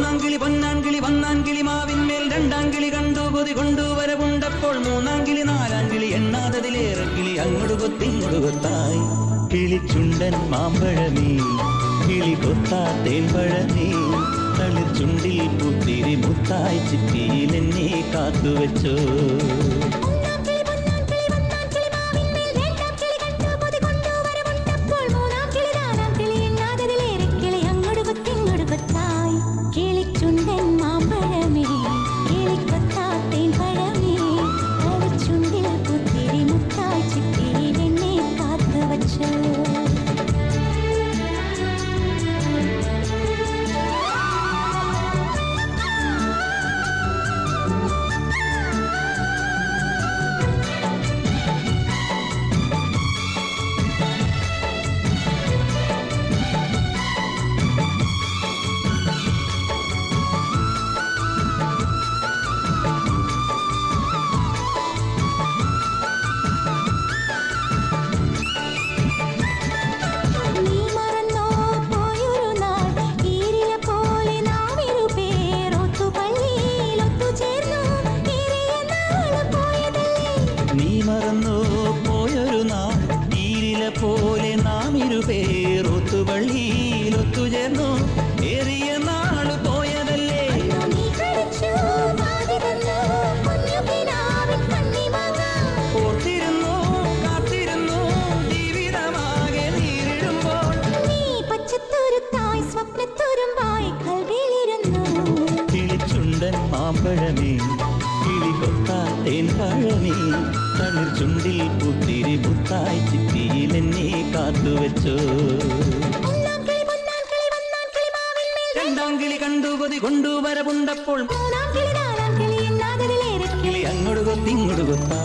ഒന്നാങ്കിളി പൊന്നാങ്കിളി വന്നാങ്കിളി മാവിന്മേൽ രണ്ടാങ്കിളി കണ്ടു കൊതി കൊണ്ടുവരവുണ്ടപ്പോൾ മൂന്നാങ്കിളി നാലാങ്കിളി എണ്ണാതതിലേറെ കിളി അങ്ങോട്ട് കൊത്തിങ്ങോട്ട് കൊത്തായി കിളിച്ചുണ്ടൻ മാമ്പഴമേ കിളി കൊത്താ തേൻപഴമേ തളിർചുണ്ടിൽ പുത്തിരി മുത്തായി ചിറ്റിയിൽ എന്നെ കാത്തുവെച്ചോ പോലെ നാം ഇരുപേർ ഒത്തുപള്ളിയിലൊത്തുചേർന്നു ഏറിയ നാള് പോയതല്ലേ ഓർത്തിരുന്നു കാത്തിരുന്നു ജീവിതമാകെ നേരിടുമ്പോൾ കിളിച്ചുണ്ടൻ മാമ്പഴമേ കിളി കൊത്താ തേൻപഴമേ തളിർചുണ്ടിൽ പുത്തിരി മുത്തായി ചിറ്റിയിൽ എന്നെ കാത്തുവെച്ചോ രണ്ടാങ്കിളി കണ്ടു കൊതി കൊണ്ടുവരവുണ്ടപ്പോൾ കിളി അങ്ങോട്ട് കൊത്തിങ്ങോട്ട് കൊത്താ